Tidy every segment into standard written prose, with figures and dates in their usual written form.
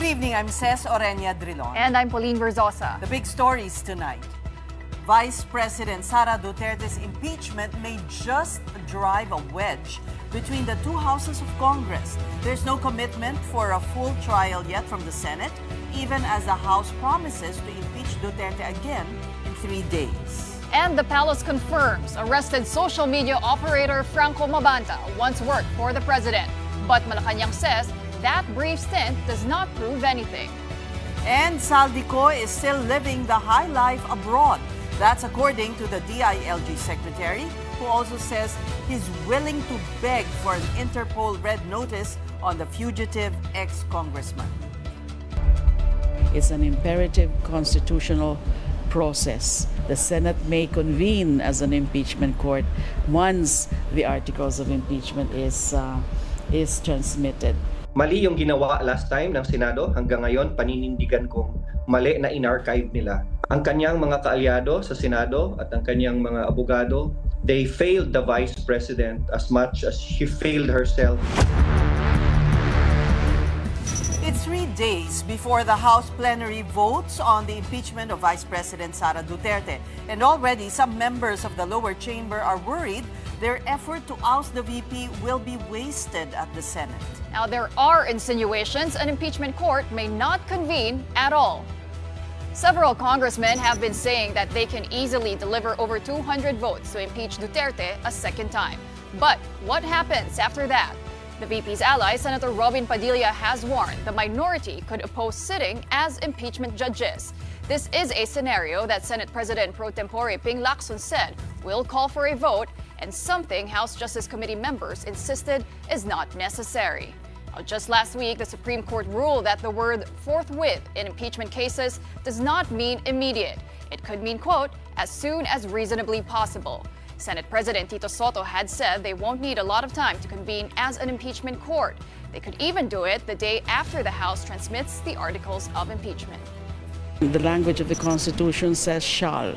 Good evening, I'm Ces Oreña-Drilon. And I'm Pauline Verzosa. The big stories tonight. Vice President Sara Duterte's impeachment may just drive a wedge between the two houses of Congress. There's no commitment for a full trial yet from the Senate, even as the House promises to impeach Duterte again in 3 days. And the palace confirms arrested social media operator Franco Mabanta once worked for the president. But Malacanang says that brief stint does not prove anything. And Saldico is still living the high life abroad. That's according to the DILG secretary, who also says he's willing to beg for an Interpol red notice on the fugitive ex-congressman. It's an imperative constitutional process. The Senate may convene as an impeachment court once the articles of impeachment is transmitted. Mali yung ginawa last time ng Senado, hanggang ngayon paninindigan kong mali na in-archive nila. Ang kanyang mga kaalyado sa Senado at ang kanyang mga abogado, they failed the Vice President as much as she failed herself. It's 3 days before the House plenary votes on the impeachment of Vice President Sara Duterte. And already some members of the lower chamber are worried their effort to oust the VP will be wasted at the Senate. Now, there are insinuations an impeachment court may not convene at all. Several congressmen have been saying that they can easily deliver over 200 votes to impeach Duterte a second time. But what happens after that? The VP's ally, Senator Robin Padilla, has warned the minority could oppose sitting as impeachment judges. This is a scenario that Senate President pro tempore Ping Lacson said will call for a vote, and something House Justice Committee members insisted is not necessary. Just last week, the Supreme Court ruled that the word forthwith in impeachment cases does not mean immediate. It could mean, quote, as soon as reasonably possible. Senate President Tito Soto had said they won't need a lot of time to convene as an impeachment court. They could even do it the day after the House transmits the articles of impeachment. The language of the Constitution says shall.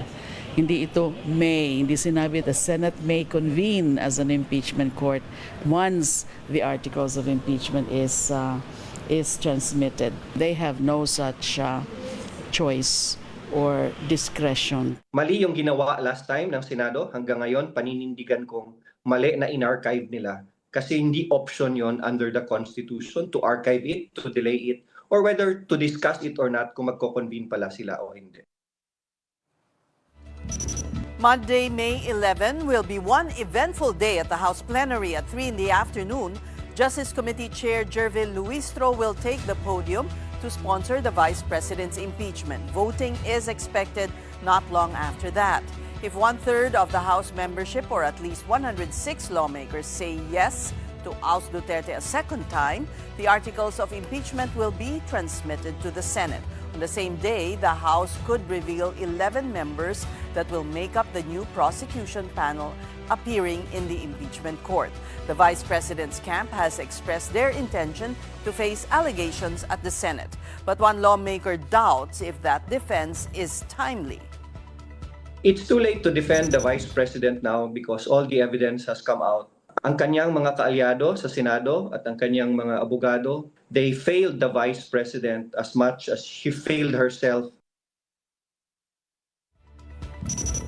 Hindi ito may. Hindi sinabi the Senate may convene as an impeachment court once the articles of impeachment is transmitted. They have no such choice or discretion. Mali yung ginawa last time ng Senado, hanggang ngayon paninindigan kong mali na in-archive nila. Kasi hindi option yon under the Constitution to archive it, to delay it, or whether to discuss it or not kung magko-convene pala sila o hindi. Monday, May 11 will be one eventful day at the House plenary at 3 in the afternoon. Justice Committee Chair Jervil Luistro will take the podium to sponsor the Vice President's impeachment. Voting is expected not long after that. If 1/3 of the House membership, or at least 106 lawmakers, say yes to oust Duterte a second time, the articles of impeachment will be transmitted to the Senate. On the same day, the House could reveal 11 members that will make up the new prosecution panel appearing in the impeachment court. The Vice President's camp has expressed their intention to face allegations at the Senate. But one lawmaker doubts if that defense is timely. It's too late to defend the Vice President now because all the evidence has come out. Ang kanyang mga kaalyado sa Senado at ang kanyang mga abogado, they failed the Vice President as much as she failed herself.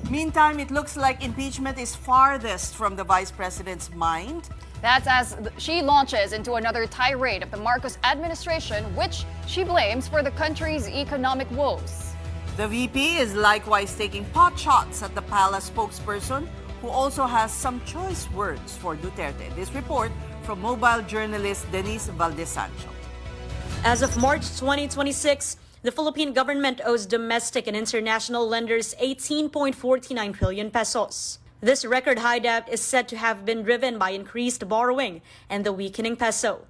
Meantime, it looks like impeachment is farthest from the Vice President's mind. That's as she launches into another tirade of the Marcos administration, which she blames for the country's economic woes. The VP is likewise taking pot shots at the palace spokesperson, who also has some choice words for Duterte. This report from mobile journalist Denise Valdesancho. As of March 2026, the Philippine government owes domestic and international lenders 18.49 trillion pesos. This record high debt is said to have been driven by increased borrowing and the weakening peso.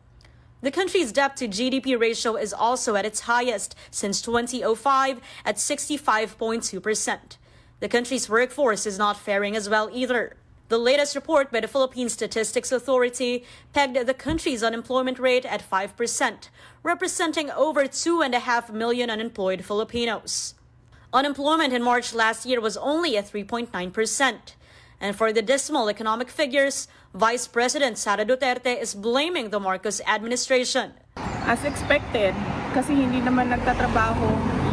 The country's debt to GDP ratio is also at its highest since 2005 at 65.2%. The country's workforce is not faring as well either. The latest report by the Philippine Statistics Authority pegged the country's unemployment rate at 5%, representing over 2.5 million unemployed Filipinos. Unemployment in March last year was only at 3.9%. And for the dismal economic figures, Vice President Sara Duterte is blaming the Marcos administration. As expected, Kasi hindi naman nagtatrabaho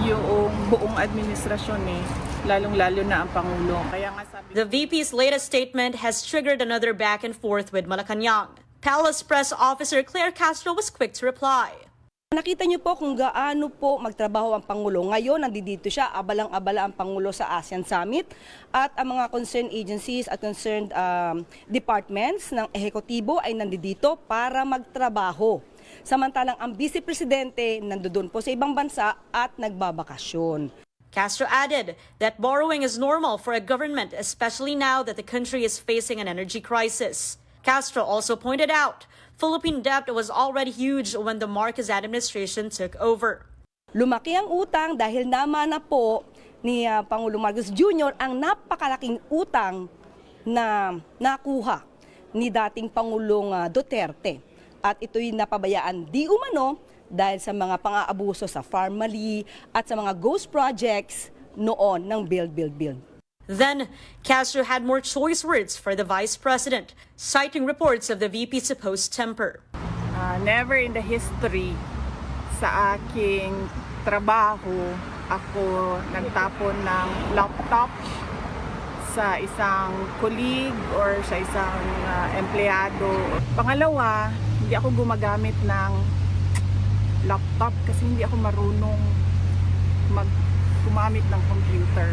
yung buong administrasyon lalong-lalo na ang Pangulo. Kaya nga sabi... The VP's latest statement has triggered another back and forth with Malacanang. Palace Press Officer Claire Castro was quick to reply. Nakita niyo po kung gaano po magtrabaho ang Pangulo. Ngayon, nandito siya, abalang-abala ang Pangulo sa ASEAN Summit at ang mga concerned agencies at concerned departments ng ehekutibo ay nandito para magtrabaho. Samantalang ang Vice Presidente nandoon po sa ibang bansa at nagbabakasyon. Castro added that borrowing is normal for a government, especially now that the country is facing an energy crisis. Castro also pointed out Philippine debt was already huge when the Marcos administration took over. Lumaki ang utang dahil namana po ni Pangulong Marcos Jr. ang napakalaking utang na nakuha ni dating Pangulong Duterte. At ito'y napabayaan di umano dahil sa mga pang-aabuso sa Farmally at sa mga ghost projects noon ng Build. Then, Castro had more choice words for the Vice President, citing reports of the VP's supposed temper. Never in the history sa aking trabaho ako nagtapon ng laptop sa isang colleague or sa isang empleyado. Pangalawa, hindi ako gumagamit ng laptop kasi hindi ako marunong gumamit ng computer.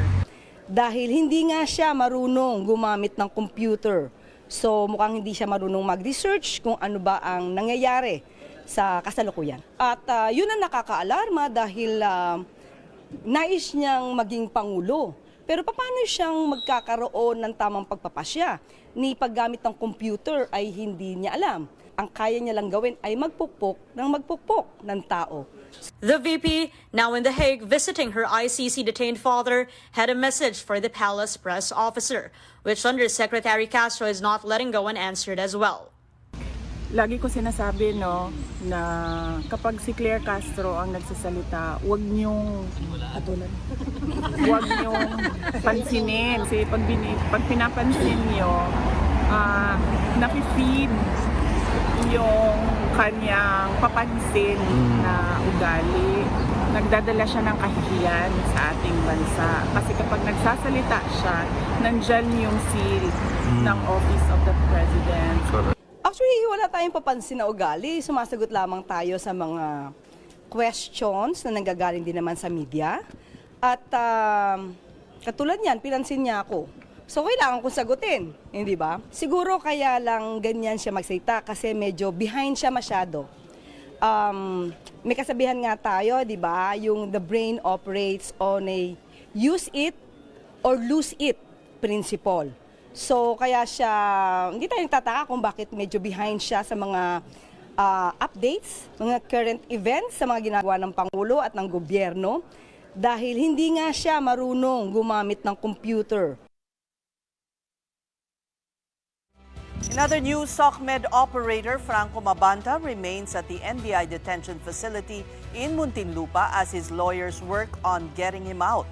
Dahil hindi nga siya marunong gumamit ng computer. So mukhang hindi siya marunong mag-research kung ano ba ang nangyayari sa kasalukuyan. At yun ang nakakaalarma dahil nais niyang maging Pangulo. Pero paano siyang magkakaroon ng tamang pagpapasya? Ni paggamit ng computer ay hindi niya alam. Ang kaya niya lang gawin ay magpukpok ng tao. The VP, now in The Hague visiting her ICC detained father, had a message for the Palace Press Officer, which Undersecretary Castro is not letting go unanswered as well. Lagi ko sinasabi na kapag si Claire Castro ang nagsasalita, huwag niyong pansinin. Kasi pag pinapansin niyo, napi-feed yung kanyang papansin na ugali. Nagdadala siya ng kahihiyan sa ating bansa. Kasi kapag nagsasalita siya, nandyan yung seal ng Office of the President. Actually, wala tayong papansin na ugali. Sumasagot lamang tayo sa mga questions na nanggagaling din naman sa media. At katulad niyan, pinansin niya ako. So, kailangan kong sagutin, hindi ba? Siguro kaya lang ganyan siya magsalita kasi medyo behind siya masyado. May kasabihan nga tayo, di ba? Yung the brain operates on a use it or lose it principle. So, kaya siya, hindi tayo nagtataka kung bakit medyo behind siya sa mga updates, mga current events sa mga ginagawa ng Pangulo at ng gobyerno dahil hindi nga siya marunong gumamit ng computer. In other news, SOCMED operator Franco Mabanta remains at the NBI detention facility in Muntinlupa as his lawyers work on getting him out.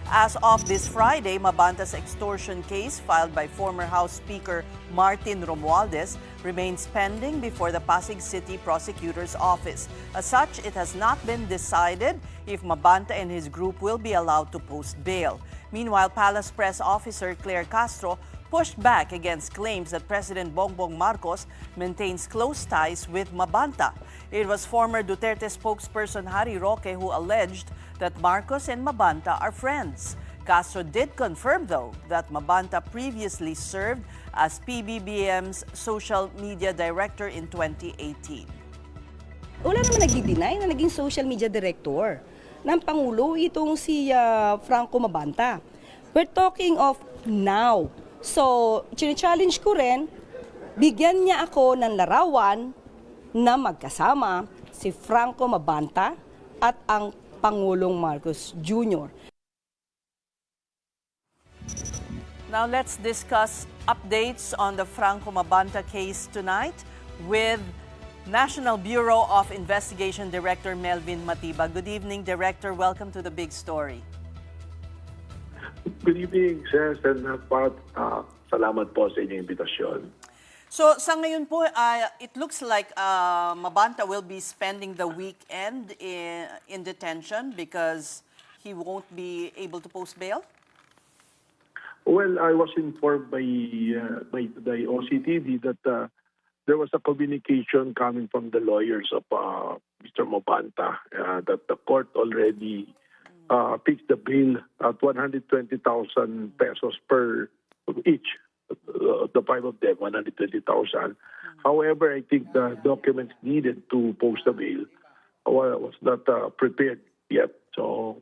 As of this Friday, Mabanta's extortion case filed by former House Speaker Martin Romualdez remains pending before the Pasig City Prosecutor's Office. As such, it has not been decided if Mabanta and his group will be allowed to post bail. Meanwhile, Palace Press Officer Claire Castro pushed back against claims that President Bongbong Marcos maintains close ties with Mabanta. It was former Duterte spokesperson Harry Roque who alleged that Marcos and Mabanta are friends. Castro did confirm, though, that Mabanta previously served as PBBM's social media director in 2018. Wala naman nagdi-deny na naging social media director ng Pangulo itong si Franco Mabanta. We're talking of now. So, challenge ko rin, bigyan niya ako ng larawan na magkasama si Franco Mabanta at ang Pangulong Marcos Jr. Now let's discuss updates on the Franco Mabanta case tonight with National Bureau of Investigation Director Melvin Matiba. Good evening, Director. Welcome to the Big Story. Good evening, Ces, and salamat po sa inyong imbitasyon. So sa ngayon po, it looks like Mabanta will be spending the weekend in detention because he won't be able to post bail? Well, I was informed by the OCTV that there was a communication coming from the lawyers of Mr. Mabanta that the court already fixed the bail at 120,000 pesos per each. The five of them, 120,000. However, I think the documents needed to post the bail was not prepared yet. So,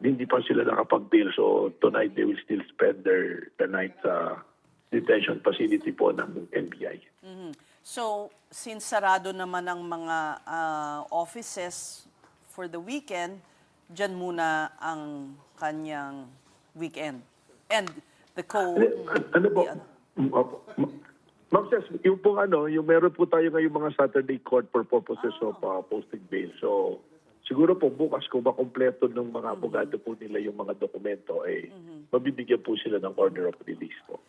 hindi pa sila nakapag-bail. So, tonight they will still spend the night detention facility po ng NBI. So, since sarado naman ang mga offices for the weekend, dyan muna ang kanyang weekend. And the Ano po? Ma'am Ces, yung pong yung meron po tayo ngayong mga Saturday court for purposes of posting bail. So, siguro po bukas kung makompleto ng mga abogado po nila yung mga dokumento, mabibigyan po sila ng order of release po.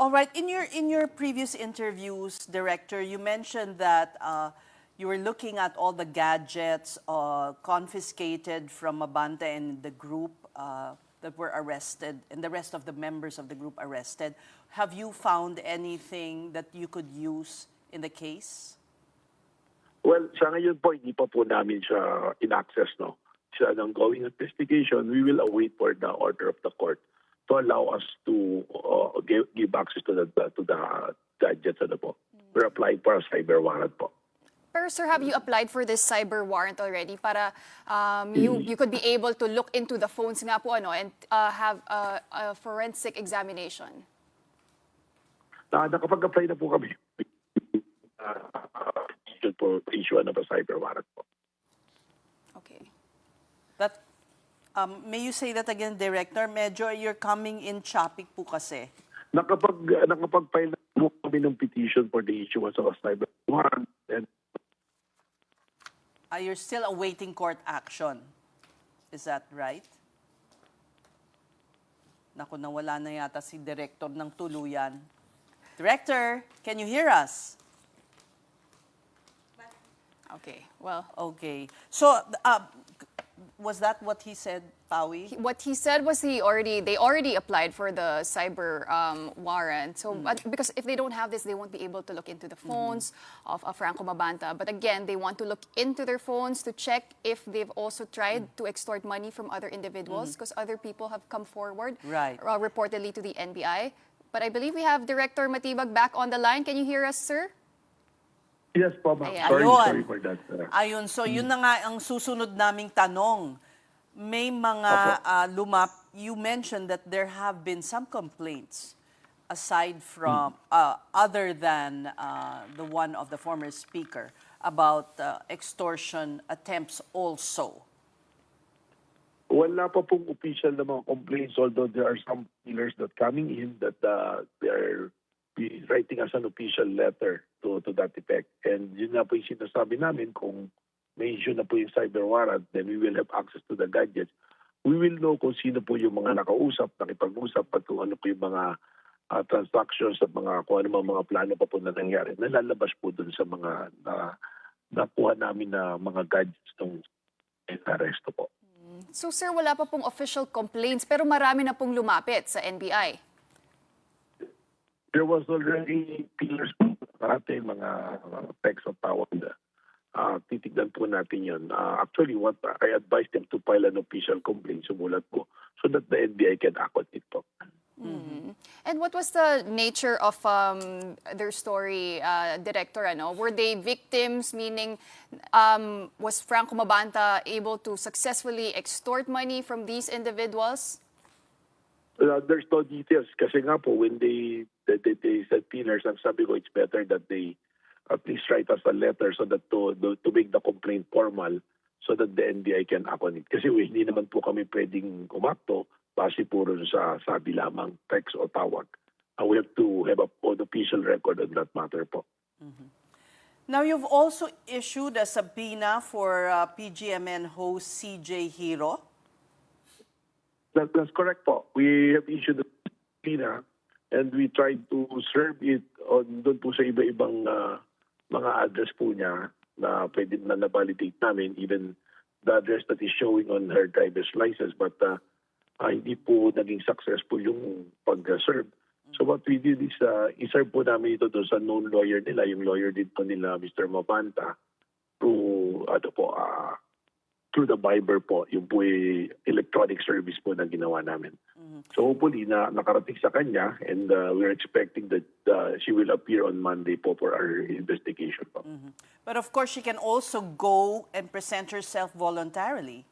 All right. In your previous interviews, Director, you mentioned that you were looking at all the gadgets confiscated from Mabanta and the group that were arrested, and the rest of the members of the group arrested. Have you found anything that you could use in the case? Well, sa ngayon po, hindi pa po namin siya in-access, no? Sa ongoing investigation, we will await for the order of the court to allow us to give access to the gadgets. Po. We're applying for a cyber warrant po. Pero sir, have you applied for this cyber warrant already para you could be able to look into the phones nga po and have a forensic examination? Nakapag-apply na po kami. For issue of a cyber warrant po. Okay. That may you say that again, Director? Medyo you're coming in choppy po kasi. Nakapag-file na po kami ng petition for the issuance of a cyber warrant. And you're still awaiting court action. Is that right? Naku, nawala na yata si Director ng tuluyan. Director, can you hear us? Okay, well. Okay. So, was that what he said, Pawi? What he said was they already applied for the cyber warrant. So, because if they don't have this, they won't be able to look into the phones of Franco Mabanta. But again, they want to look into their phones to check if they've also tried to extort money from other individuals, because other people have come forward, reportedly to the NBI. But I believe we have Director Matibag back on the line. Can you hear us, sir? Yes po, ma'am. Sorry for that. Ayun, so yun na nga ang susunod naming tanong. May mga you mentioned that there have been some complaints aside from, other than the one of the former speaker, about extortion attempts also. Wala pa pong official na mga complaints, although there are some dealers that coming in that they're writing us an official letter to that effect. And yun na po yung sinasabi namin, kung may issue na po yung cyber warrant, then we will have access to the gadgets. We will know kung sino po yung mga nakausap, nakipag-usap, at kung ano po yung mga transactions at kung ano mga plano pa po na nangyari. Nalalabas po dun sa mga nakuha namin na mga gadgets ng aresto po. So sir, wala pa pong official complaints pero marami na pong lumapit sa NBI. There was already pillars po natin, mga text of tawag na. Titignan po natin yun. Actually, what I advised them to file an official complaint, sumulat po, so that the NBI can act on it po. And what was the nature of their story, Director? Were they victims, meaning was Franco Mabanta able to successfully extort money from these individuals? There's no details kasi nga po when they said pillars, ang sabi ko it's better that they at least write us a letter so that to make the complaint formal so that the NBI can act on it. Kasi hindi naman po kami pwedeng umakto base puro sa sabi lamang, text o tawag. We have to have an official record on that matter po. Now, you've also issued a subpoena for PGMN host CJ Hero. That's correct po. We have issued a subpoena And we tried to serve it on doon po sa iba-ibang mga address po niya na pwede na na-validate namin, even the address that is showing on her driver's license. But hindi po naging successful yung pag-serve. So what we did is, iserve po namin ito doon sa known lawyer nila, yung lawyer dito nila, Mr. Mabanta, through through the Viber po, yung po electronic service po na ginawa namin. So hopefully nakarating sa kanya, and we're expecting that she will appear on Monday po for our investigation po. But of course, she can also go and present herself voluntarily.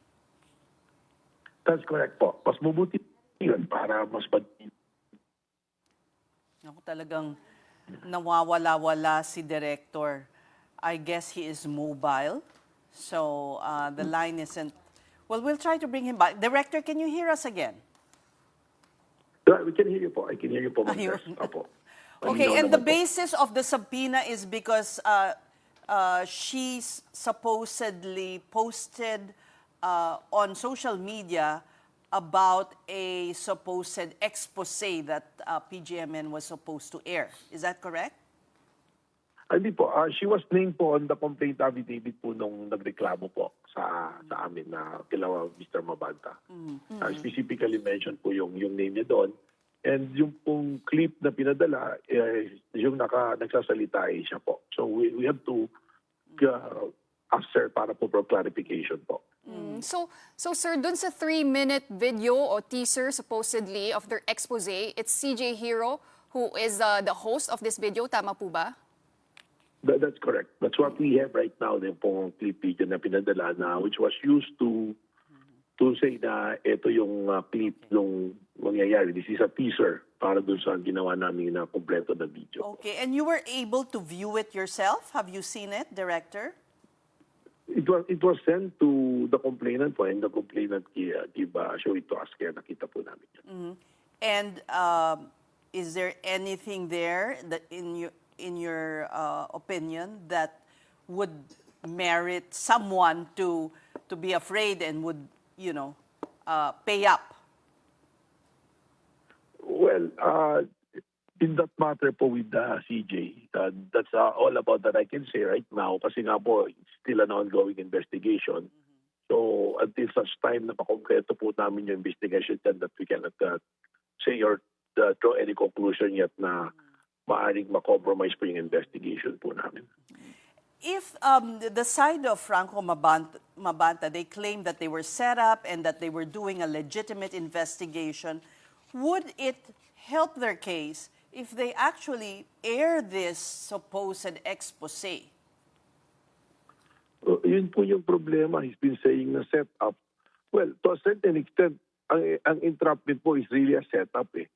That's correct po. Mas mabuti yun para mas Ako talagang nawawala-wala si Director. I guess he is mobile. So the line isn't... Well, we'll try to bring him back. Director, can you hear us again? We can hear you po. I can hear you po. Opo. Okay, and the basis of the subpoena is because she supposedly posted on social media about a supposed expose that PGMN was supposed to air. Is that correct? Hindi po. She was named po on the complaint affidavit po nung nagreklamo po sa amin na kila Mr. Mabanta. Specifically mentioned po yung name niya doon. And yung pong clip na pinadala, yung nagsasalita siya po. So we have to ask her para po for clarification po. So sir, dun sa 3-minute video o teaser supposedly of their expose, it's CJ Hero who is the host of this video. Tama po ba? That's correct. That's what we have right now, yung pong clip video na pinadala na which was used to say na ito yung clip nung mangyayari. This is a teaser para doon sa ginawa namin na kompleto na video. Okay, and you were able to view it yourself? Have you seen it, Director? It was sent to the complainant po, and the complainant show it to us, kaya nakita po namin yan. And is there anything there that in your opinion that would merit someone to be afraid and would, pay up? Well, in that matter po with CJ, that's all about that I can say right now kasi nga po it's still an ongoing investigation. So until such time na makompleto po namin yung investigation then that we cannot say or draw any conclusion yet na maaring ma-compromise po yung investigation po namin. If the side of Franco Mabanta, they claim that they were set up and that they were doing a legitimate investigation, would it help their case if they actually air this supposed expose? Yun po yung problema. He's been saying na set up. Well, to a certain extent, ang entrapment po is really a setup eh.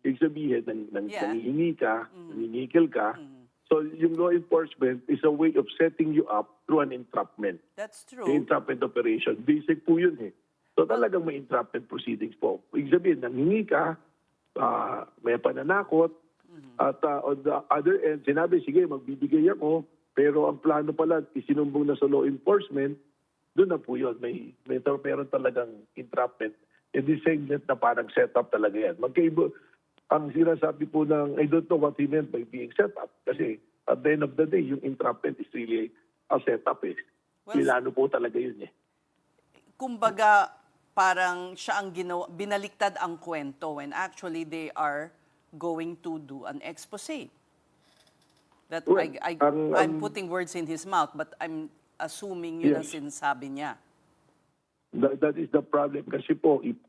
Ibig sabihin, nangihingi ka, nanginigil ka. So yung law enforcement is a way of setting you up through an entrapment. That's true. The entrapment operation. Basic po yun eh. So talagang may entrapment proceedings po. Ibig sabihin, nangingi ka, may pananakot, at on the other end, sinabi, sige, magbibigay ako, pero ang plano pala, isinumbong na sa law enforcement, doon na po yun. Meron talagang entrapment. And the same net na parang setup talaga yan. Magkaiba, ang sinasabi po ng, I don't know what he meant by being set up. Kasi at the end of the day, yung entrapment is really a setup eh. Plano po talaga yun eh. Kumbaga, parang siya ang binaliktad ang kwento when actually they are going to do an expose. That Well, I'm putting words in his mouth, but I'm assuming yun ang sinasabi niya. That is the problem. Kasi po, if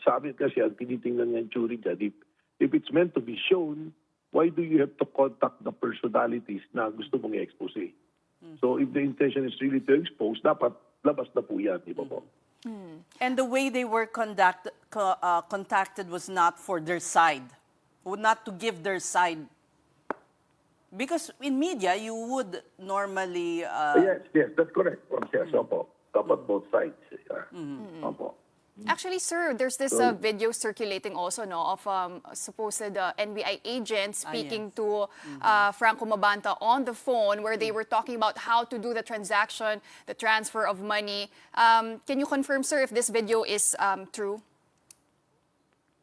sa amin kasi, ang tinitingnan ng jury dyan, if it's meant to be shown, why do you have to contact the personalities na gusto mong i-expose? So if the intention is really to expose, dapat labas na po yan, di ba po? And the way they were contacted was not for their side, not to give their side. Because in media, you would normally... Yes, that's correct. Yes, opo. Dapat both sides. Opo. Actually, sir, there's this video circulating also of supposed NBI agents speaking to Franco Mabanta on the phone where they were talking about how to do the transaction, the transfer of money. Can you confirm, sir, if this video is true?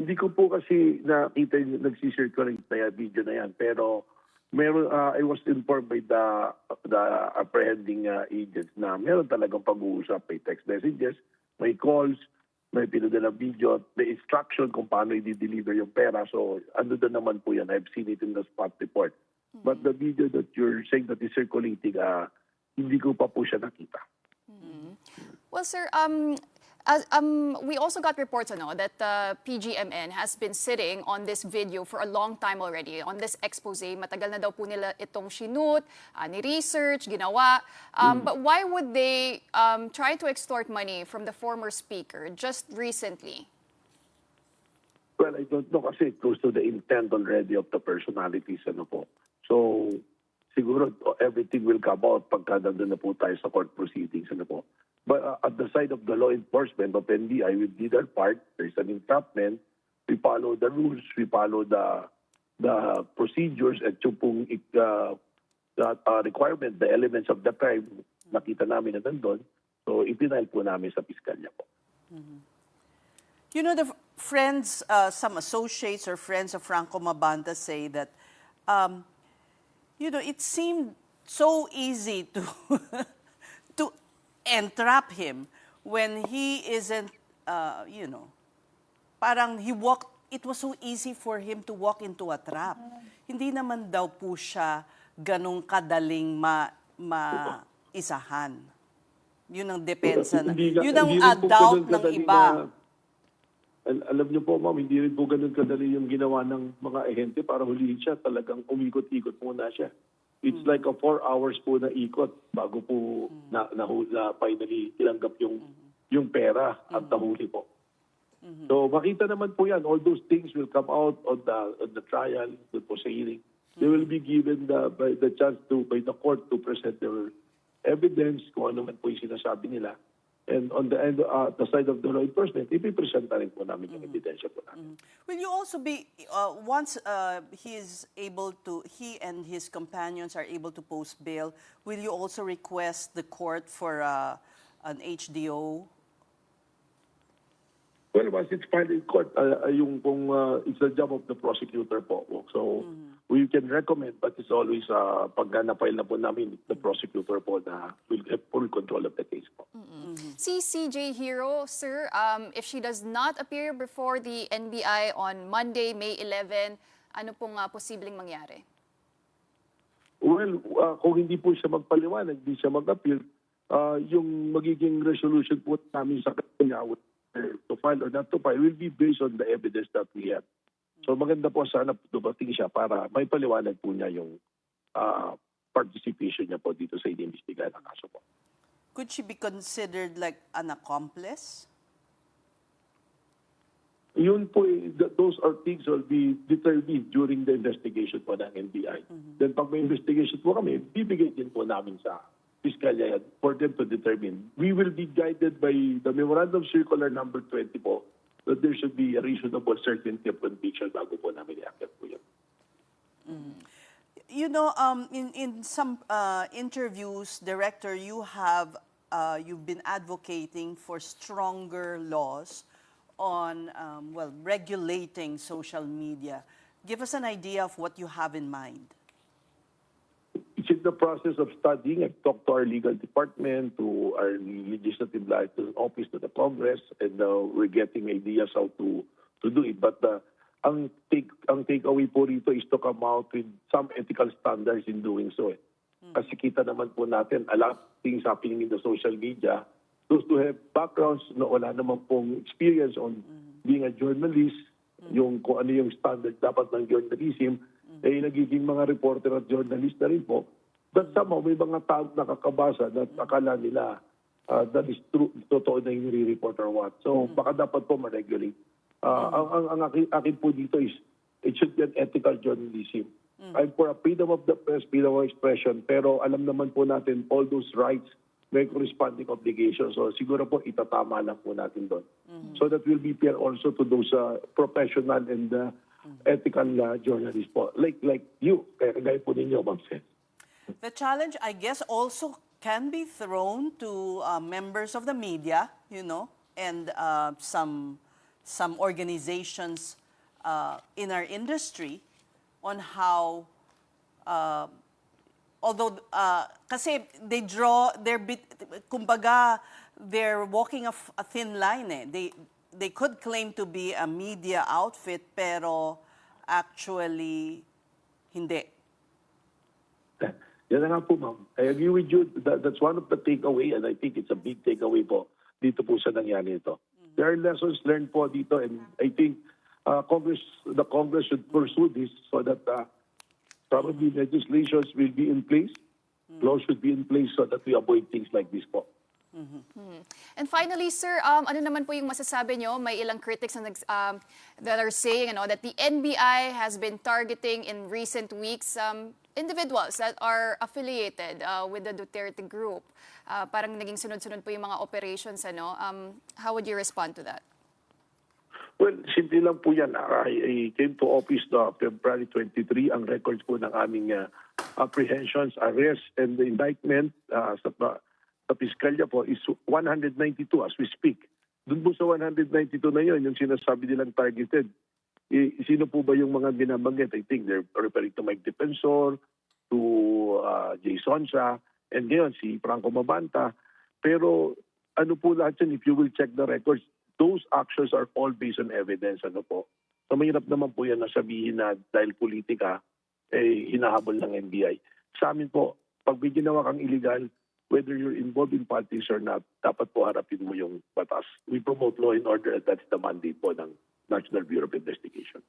Hindi ko po kasi nakita yung nagsisirculate na video na yan. Pero meron, I was informed by the apprehending agents na meron talagang pag-uusap. May text messages, may calls, may pinadala video, may instruction kung paano i-deliver yung pera. So ano doon naman po yan. I've seen it in the spot report. But the video that you're saying that is circulating, hindi ko pa po siya nakita. Well, sir, we also got reports that PGMN has been sitting on this video for a long time already, on this expose. Matagal na daw po nila itong shoot, ni-research, ginawa. But why would they try to extort money from the former speaker just recently? Well, I don't know kasi it goes to the intent already of the personalities. So, siguro everything will come out pagka nandun na po tayo sa court proceedings. But at the side of the law enforcement of NBI, we did our part. There's an entrapment. We follow the rules. We follow the procedures at yung pong requirement, the elements of the crime, nakita namin na nandun. So, ipinail po namin sa piskalya po. You know, the friends, some associates or friends of Franco Mabanta say that, it seemed so easy to to entrap him when he isn't, parang it was so easy for him to walk into a trap. Hindi naman daw po siya ganong kadaling maisahan. Yun ang depensa. Yun ang doubt ng iba. Alam niyo po, ma'am, hindi rin po ganun kadali yung ginawa ng mga ahente para hulihin siya. Talagang umikot-ikot muna siya. It's like a 4 hours po na ikot bago po na finally tinanggap yung pera at nahuli po. So makita naman po yan. All those things will come out on the trial, the proceeding. They will be given the chance by the court to present their evidence kung ano man po yung sinasabi nila. And on the side of the law enforcement, ipipresent na rin po namin yung ebidensya po namin. Will you also be, once he and his companions are able to post bail, will you also request the court for an HDO? Well, once it's filed in court, it's the job of the prosecutor po. So, we can recommend, but it's always, pagka na-file na po namin, the prosecutor po na will have full control of the case po. Si CJ Hero, sir, if she does not appear before the NBI on Monday, May 11, ano pong posibleng mangyari? Well, kung hindi po siya magpaliwanag, hindi siya mag-appeal, yung magiging resolution po namin sa kanya to file or not to file will be based on the evidence that we have. So maganda po sana dumating siya para may paliwanag po niya yung participation niya po dito sa inimbestigahan ng kaso po. Could she be considered like an accomplice? Yun po, those are things will be determined during the investigation po ng NBI. Then pag may investigation po kami, bibigay din po namin sa piskalya for them to determine. We will be guided by the Memorandum Circular number 20 po that there should be a reasonable certainty of conviction bago po namin i-accept po yun. You know, in some interviews, Director, you've been advocating for stronger laws on, regulating social media. Give us an idea of what you have in mind. It's in the process of studying. I've talked to our legal department, to our legislative office, to the Congress, and we're getting ideas how to do it. But ang takeaway po rito is to come out with some ethical standards in doing so. Kasi kita naman po natin, a lot of things happening in the social media. Those who have backgrounds na wala naman pong experience on being a journalist, yung kung ano yung standard dapat ng journalism, nagiging mga reporter at journalist na rin po. But somehow, may mga tao nakakabasa na akala nila that is true, totoo na yung re-report or what. So, baka dapat po ma-regulate. Ang akin po dito is, it should be an ethical journalism. I'm for a freedom of the press, freedom of expression, pero alam naman po natin all those rights may corresponding obligations. So, siguro po itatama lang po natin doon. So that will be fair also to those professional and ethical journalists po. Like you, kagaya po ninyo, Ma'am Ces. The challenge, I guess, also can be thrown to members of the media, and some some organizations in our industry on how, although, kasi they draw, kumbaga, they're walking a thin line eh. They could claim to be a media outfit, pero actually, hindi. Yan na nga po, ma'am. I agree with you. That's one of the takeaway, and I think it's a big takeaway po dito po sa nangyari ito. There are lessons learned po dito, and I think the Congress should pursue this so that probably legislations will be in place, laws should be in place so that we avoid things like this po. And finally, sir, ano naman po yung masasabi nyo? May ilang critics na that are saying that the NBI has been targeting in recent weeks individuals that are affiliated with the Duterte group. Parang naging sunod-sunod po yung mga operations. How would you respond to that? Well, simple lang po yan. I came to office no February 23. Ang records po ng aming apprehensions, arrests, and the indictment sa piskalya po is 192 as we speak. Doon po sa 192 na yun, yung sinasabi nilang targeted, sino po ba yung mga binabanggit? I think they're referring to Mike Defensor, to Jason Sa, and ngayon si Franco Mabanta. Pero ano po lahat yun, if you will check the records, those actions are all based on evidence. Ano po? So mahirap naman po yan na sabihin na dahil politika, hinahabol ng NBI. Sa amin po, pag may ginawa kang illegal, whether you're involved in politics or not, dapat po harapin mo yung batas. We promote law and order, and that's the mandate po ng National Bureau of Investigation.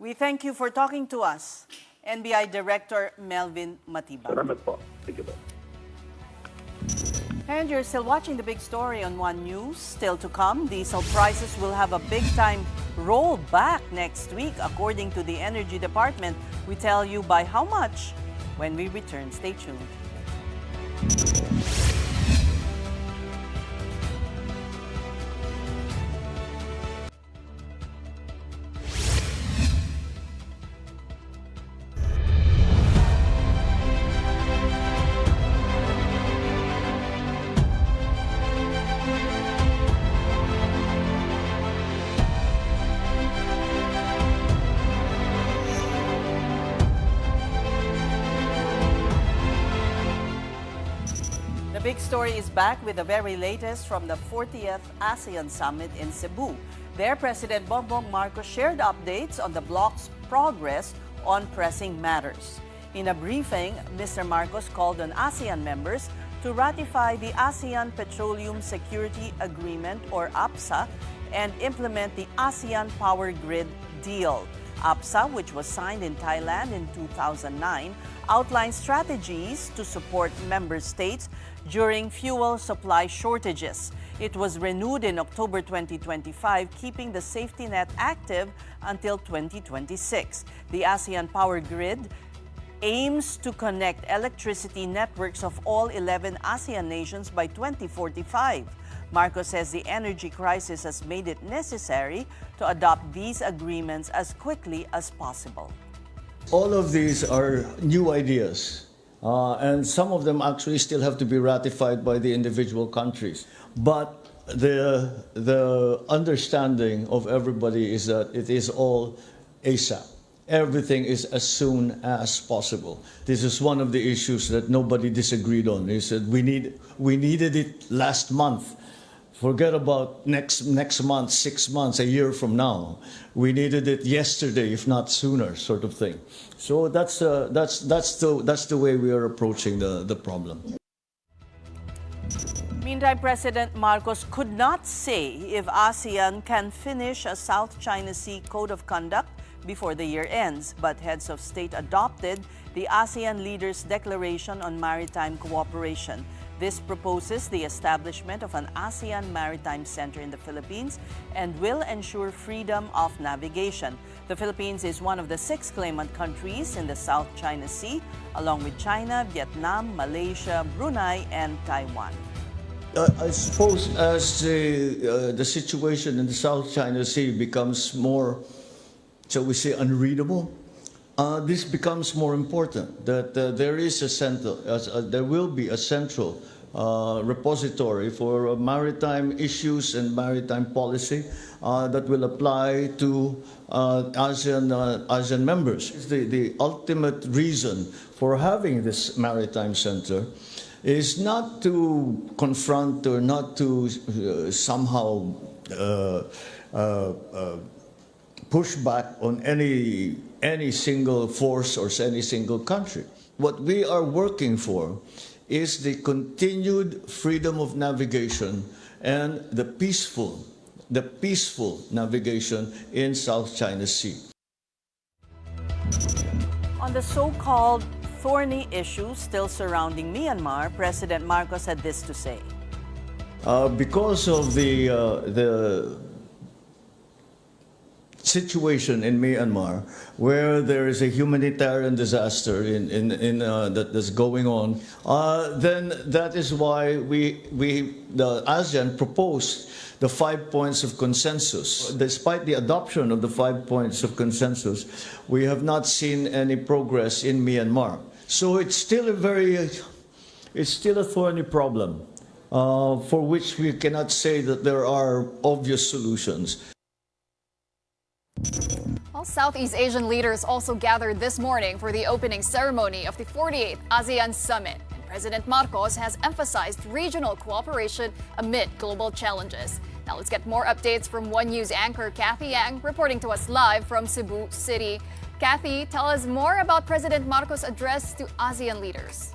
We thank you for talking to us, NBI Director Melvin Matibag. Salamat po. Thank you po. And you're still watching the big story on One News. Still to come, diesel prices will have a big-time rollback next week, according to the Energy Department. We tell you by how much when we return. Stay tuned. Big Story is back with the very latest from the 40th ASEAN Summit in Cebu. There, President Bongbong Marcos shared updates on the bloc's progress on pressing matters. In a briefing, Mr. Marcos called on ASEAN members to ratify the ASEAN Petroleum Security Agreement, or APSA, and implement the ASEAN Power Grid Deal. APSA, which was signed in Thailand in 2009, outlines strategies to support member states during fuel supply shortages. It was renewed in October 2025, keeping the safety net active until 2026. The ASEAN Power Grid aims to connect electricity networks of all 11 ASEAN nations by 2045. Marcos says the energy crisis has made it necessary to adopt these agreements as quickly as possible. All of these are new ideas, and some of them actually still have to be ratified by the individual countries. But the understanding of everybody is that it is all ASAP. Everything is as soon as possible. This is one of the issues that nobody disagreed on. They said we needed it last month. Forget about next month, 6 months, a year from now. We needed it yesterday, if not sooner, sort of thing. So that's the way we are approaching the problem. Meantime, President Marcos could not say if ASEAN can finish a South China Sea Code of Conduct before the year ends, but heads of state adopted the ASEAN Leaders' Declaration on Maritime Cooperation. This proposes the establishment of an ASEAN Maritime Center in the Philippines and will ensure freedom of navigation. The Philippines is one of the 6 claimant countries in the South China Sea, along with China, Vietnam, Malaysia, Brunei, and Taiwan. I suppose as the situation in the South China Sea becomes more, shall we say, unreadable, this becomes more important, that there will be a central repository for maritime issues and maritime policy that will apply to ASEAN members. The ultimate reason for having this maritime center is not to confront or not to somehow push back on any single force or any single country. What we are working for is the continued freedom of navigation and the peaceful navigation in South China Sea. On the so-called thorny issues still surrounding Myanmar, President Marcos had this to say. Because of the situation in Myanmar, where there is a humanitarian disaster that's going on, then that is why the ASEAN proposed the 5 points of consensus. Despite the adoption of the 5 points of consensus, we have not seen any progress in Myanmar. So it's still a thorny problem for which we cannot say that there are obvious solutions. Well, Southeast Asian leaders also gathered this morning for the opening ceremony of the 48th ASEAN Summit. And President Marcos has emphasized regional cooperation amid global challenges. Now let's get more updates from One News anchor Kathy Yang reporting to us live from Cebu City. Kathy, tell us more about President Marcos' address to ASEAN leaders.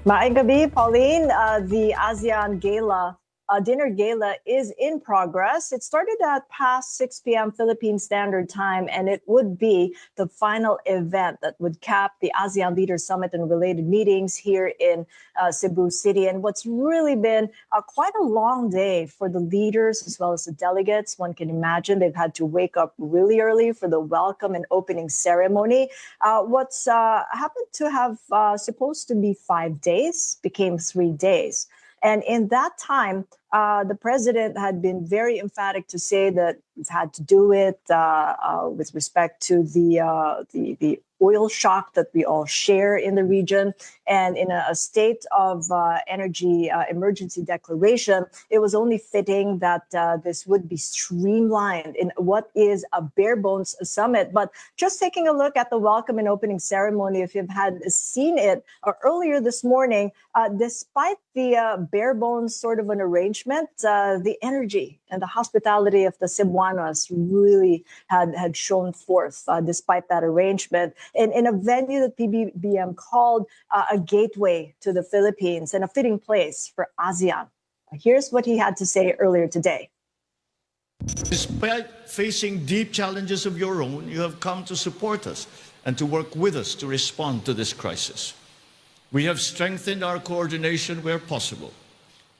Maayong gabi, Pauline. The ASEAN Gala dinner gala is in progress. It started at past 6 p.m. Philippine Standard Time, and it would be the final event that would cap the ASEAN Leaders Summit and related meetings here in Cebu City. And what's really been quite a long day for the leaders as well as the delegates. One can imagine they've had to wake up really early for the welcome and opening ceremony. What's happened to have supposed to be 5 days became 3 days. And in that time, the president had been very emphatic to say that we've had to do it with respect to the oil shock that we all share in the region. And in a state of energy emergency declaration, it was only fitting that this would be streamlined in what is a bare bones summit. But just taking a look at the welcome and opening ceremony, if you've had seen it earlier this morning, despite the bare bones sort of an arrangement, the energy and the hospitality of the Cebuanos really had shown forth despite that arrangement. In a venue that PBBM called a gateway to the Philippines and a fitting place for ASEAN. Here's what he had to say earlier today. Despite facing deep challenges of your own, you have come to support us and to work with us to respond to this crisis. We have strengthened our coordination where possible.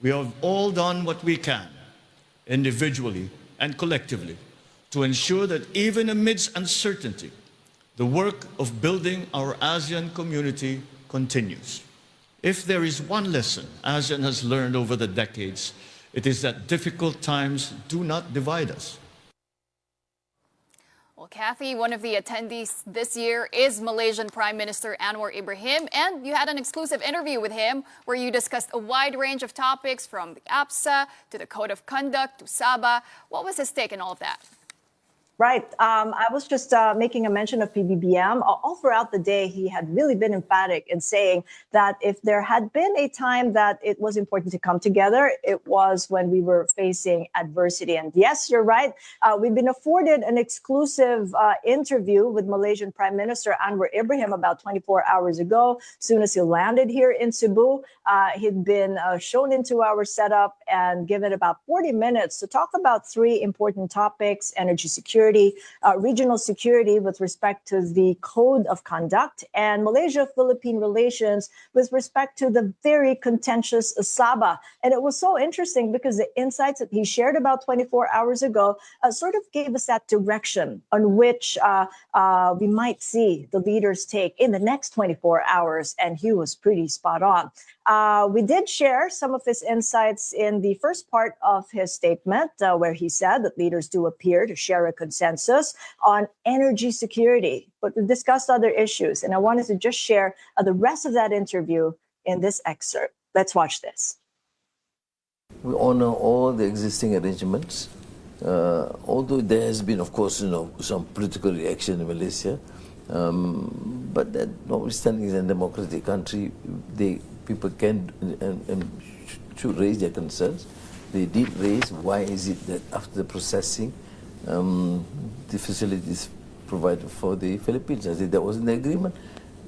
We have all done what we can, individually and collectively, to ensure that even amidst uncertainty, the work of building our ASEAN community continues. If there is one lesson ASEAN has learned over the decades, it is that difficult times do not divide us. Well, Kathy, one of the attendees this year is Malaysian Prime Minister Anwar Ibrahim, and you had an exclusive interview with him where you discussed a wide range of topics from the APSA to the Code of Conduct to Sabah. What was his take in all of that? Right. I was just making a mention of PBBM. All throughout the day, he had really been emphatic in saying that if there had been a time that it was important to come together, it was when we were facing adversity. And yes, you're right. We've been afforded an exclusive interview with Malaysian Prime Minister Anwar Ibrahim about 24 hours ago. As soon as he landed here in Cebu, he'd been shown into our setup and given about 40 minutes to talk about 3 important topics: energy security, regional security with respect to the Code of Conduct, and Malaysia-Philippine relations with respect to the very contentious Sabah. And it was so interesting because the insights that he shared about 24 hours ago sort of gave us that direction on which we might see the leaders take in the next 24 hours. And he was pretty spot on. We did share some of his insights in the first part of his statement, where he said that leaders do appear to share a consensus on energy security. But we discussed other issues, and I wanted to just share the rest of that interview in this excerpt. Let's watch this. We honor all the existing arrangements, although there has been, of course, some political reaction in Malaysia. But that, notwithstanding, it's a democratic country. People can and should raise their concerns. They did raise why is it that after the processing, the facilities provided for the Philippines. I think that was in the agreement,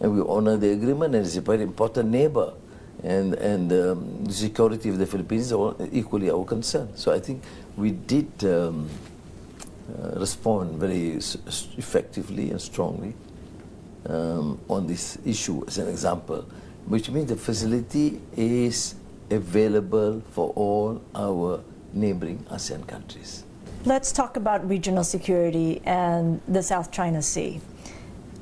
and we honor the agreement, and it's a very important neighbor. And the security of the Philippines is equally our concern. So I think we did respond very effectively and strongly on this issue as an example, which means the facility is available for all our neighboring ASEAN countries. Let's talk about regional security and the South China Sea.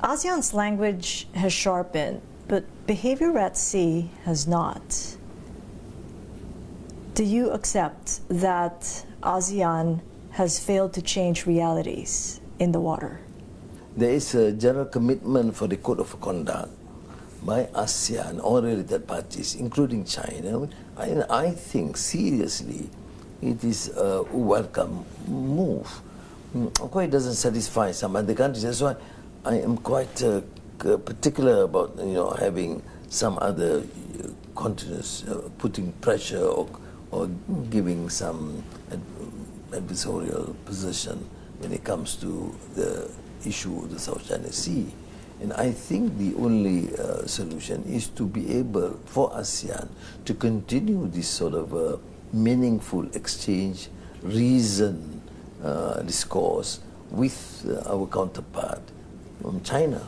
ASEAN's language has sharpened, but behavior at sea has not. Do you accept that ASEAN has failed to change realities in the water? There is a general commitment for the code of conduct by ASEAN, all related parties, including China. I think seriously it is a welcome move. Of course, it doesn't satisfy some other countries. That's why I am quite particular about having some other continents putting pressure or giving some adversarial position when it comes to the issue of the South China Sea. And I think the only solution is to be able for ASEAN to continue this sort of meaningful exchange, reason, discourse with our counterpart from China.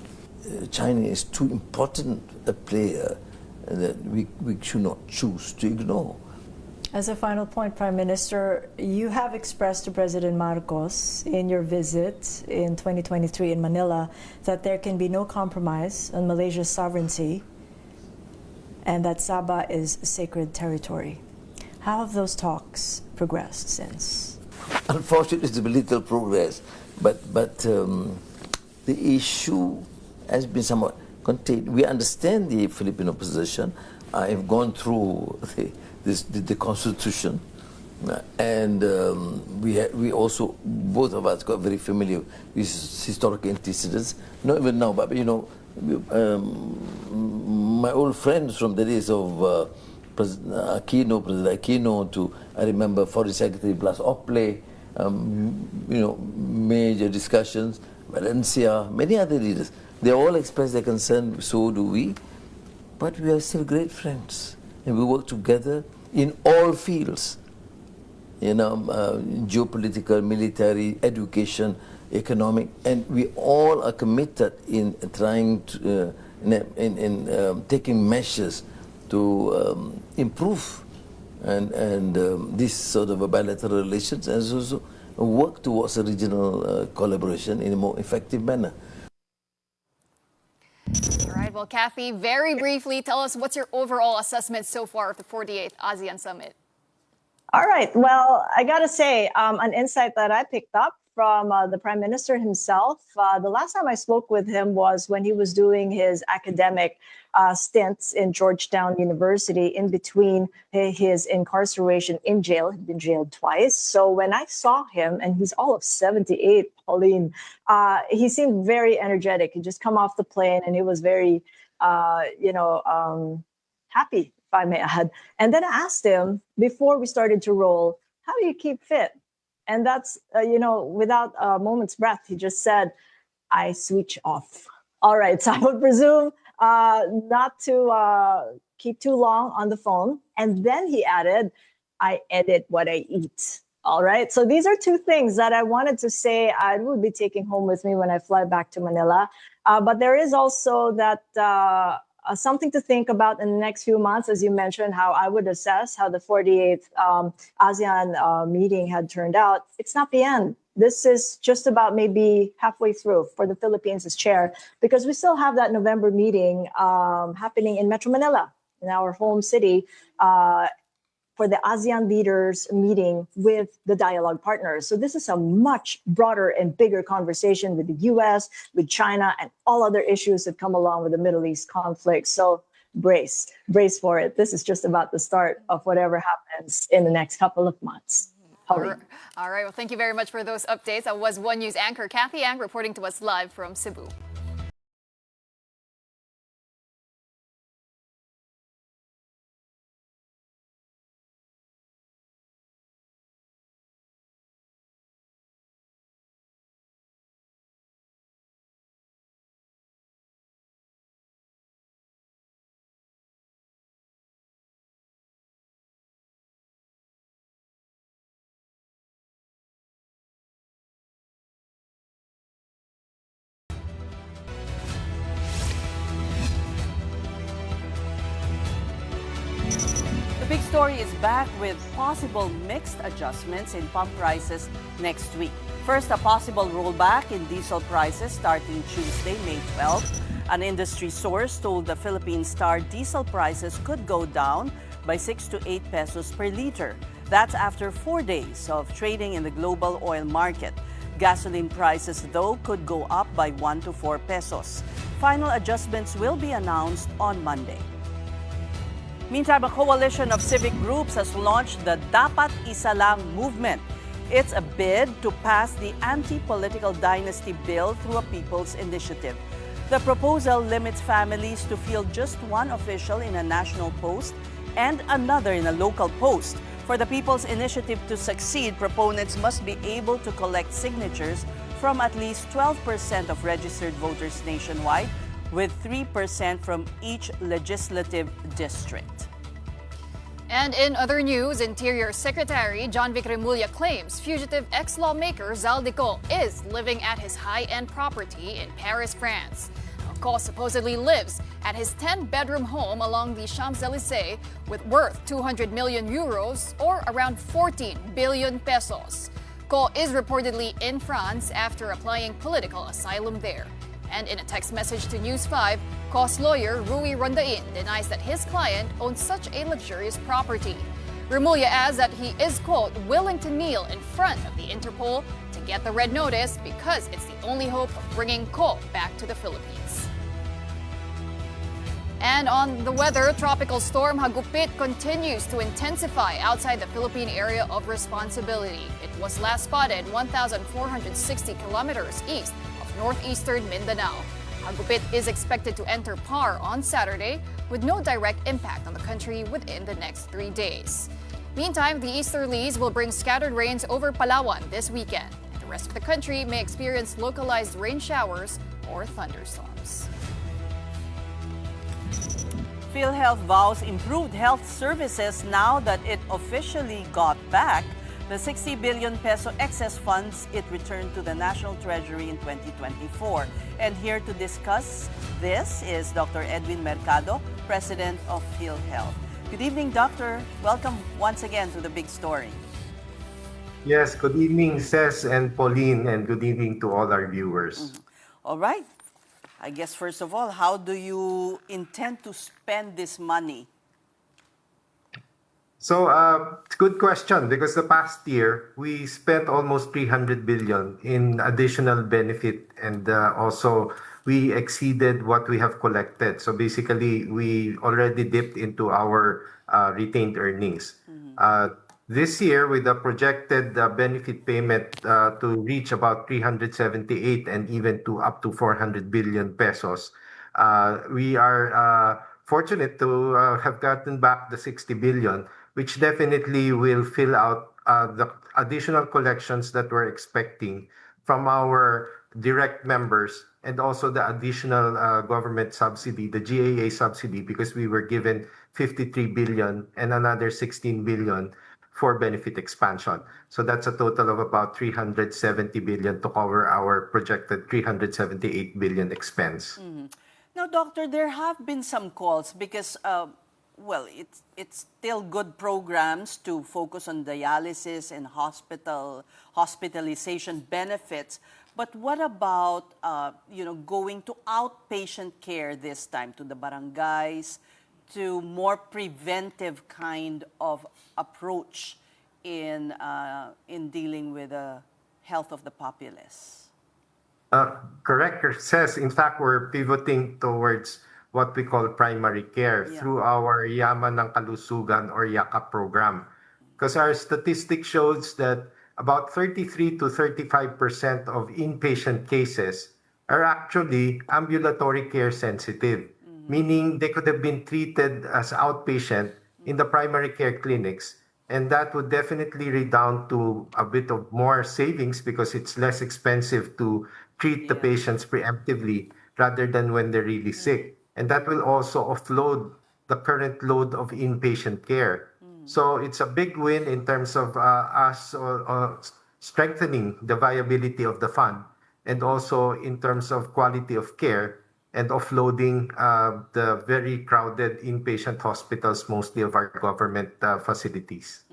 China is too important a player that we should not choose to ignore. As a final point, Prime Minister, you have expressed to President Marcos in your visit in 2023 in Manila that there can be no compromise on Malaysia's sovereignty and that Sabah is sacred territory. How have those talks progressed since? Unfortunately, there's been little progress, but the issue has been somewhat contained. We understand the Filipino position. I have gone through the Constitution, and we also, both of us, got very familiar with historical antecedents. Not even now, but my old friends from the days of President Aquino to, I remember, Foreign Secretary Blas Ople, major discussions, Valencia, many other leaders. They all express their concern, so do we, but we are still great friends. And we work together in all fields, geopolitical, military, education, economic, and we all are committed in trying to, taking measures to improve and this sort of a bilateral relations, and also work towards a regional collaboration in a more effective manner. All right, well, Kathy, very briefly, tell us what's your overall assessment so far of the 48th ASEAN Summit? All right. Well, I got to say, an insight that I picked up from the Prime Minister himself, the last time I spoke with him was when he was doing his academic stints in Georgetown University in between his incarceration in jail. He'd been jailed twice. So when I saw him, and he's all of 78, Pauline, he seemed very energetic. He'd just come off the plane and he was very, happy, if I may add. And then I asked him before we started to roll, how do you keep fit? And that's, without a moment's breath, he just said, I switch off. All right, so I would presume not to keep too long on the phone. And then he added, I edit what I eat. All right, so these are two things that I wanted to say I would be taking home with me when I fly back to Manila. But there is also that something to think about in the next few months, as you mentioned, how I would assess how the 48th ASEAN meeting had turned out. It's not the end. This is just about maybe halfway through for the Philippines as chair, because we still have that November meeting happening in Metro Manila, in our home city, for the ASEAN leaders meeting with the dialogue partners. So this is a much broader and bigger conversation with the US, with China, and all other issues that come along with the Middle East conflict. So brace for it. This is just about the start of whatever happens in the next couple of months. Pauline. All right. Well, thank you very much for those updates. That was One News anchor Kathy Ang reporting to us live from Cebu. The Big Story is back with possible mixed adjustments in pump prices next week. First, a possible rollback in diesel prices starting Tuesday, May 12th. An industry source told the Philippine Star diesel prices could go down by 6 to 8 pesos per liter. That's after 4 days of trading in the global oil market. Gasoline prices, though, could go up by 1 to 4 pesos. Final adjustments will be announced on Monday. Meantime, a coalition of civic groups has launched the Dapat Isa Lang movement. It's a bid to pass the anti-political dynasty bill through a people's initiative. The proposal limits families to field just one official in a national post and another in a local post. For the People's Initiative to succeed, proponents must be able to collect signatures from at least 12% of registered voters nationwide, with 3% from each legislative district. And in other news, Interior Secretary John Vic Remulla claims fugitive ex-lawmaker Zaldico is living at his high-end property in Paris, France. Ko supposedly lives at his 10-bedroom home along the Champs-Élysées with worth 200 million euros or around 14 billion pesos. Ko is reportedly in France after applying political asylum there. And in a text message to News 5, Ko's lawyer Rui Rondain denies that his client owns such a luxurious property. Remulla adds that he is, quote, willing to kneel in front of the Interpol to get the red notice because it's the only hope of bringing Ko back to the Philippines. And on the weather, Tropical Storm Hagupit continues to intensify outside the Philippine area of responsibility. It was last spotted 1,460 kilometers east of northeastern Mindanao. Hagupit is expected to enter PAR on Saturday with no direct impact on the country within the next 3 days. Meantime, the easterlies will bring scattered rains over Palawan this weekend. And the rest of the country may experience localized rain showers or thunderstorms. PhilHealth vows improved health services now that it officially got back the 60 billion peso excess funds it returned to the National Treasury in 2024. And here to discuss this is Dr. Edwin Mercado, President of PhilHealth. Good evening, Doctor. Welcome once again to The Big Story. Yes, good evening, Ces and Pauline, and good evening to all our viewers. All right. I guess, first of all, how do you intend to spend this money? So, it's a good question because the past year, we spent almost 300 billion in additional benefit and also we exceeded what we have collected. So basically, we already dipped into our retained earnings. This year, with the projected benefit payment to reach about 378 and even to up to 400 billion pesos, we are fortunate to have gotten back the 60 billion, which definitely will fill out the additional collections that we're expecting from our direct members and also the additional government subsidy, the GAA subsidy, because we were given 53 billion and another 16 billion for benefit expansion. So that's a total of about 370 billion to cover our projected 378 billion expense. Now, Doctor, there have been some calls because, well, it's still good programs to focus on dialysis and hospitalization benefits. But what about, going to outpatient care this time, to the barangays, to more preventive kind of approach in dealing with the health of the populace? Correct, Says. In fact, we're pivoting towards what we call primary care through our Yaman ng Kalusugan or YAKA program. Because our statistic shows that about 33 to 35% of inpatient cases are actually ambulatory care sensitive, meaning they could have been treated as outpatient in the primary care clinics. And that would definitely redound to a bit of more savings because it's less expensive to treat the patients preemptively rather than when they're really sick. And that will also offload the current load of inpatient care. So it's a big win in terms of us strengthening the viability of the fund and also in terms of quality of care and offloading the very crowded inpatient hospitals, mostly of our government facilities.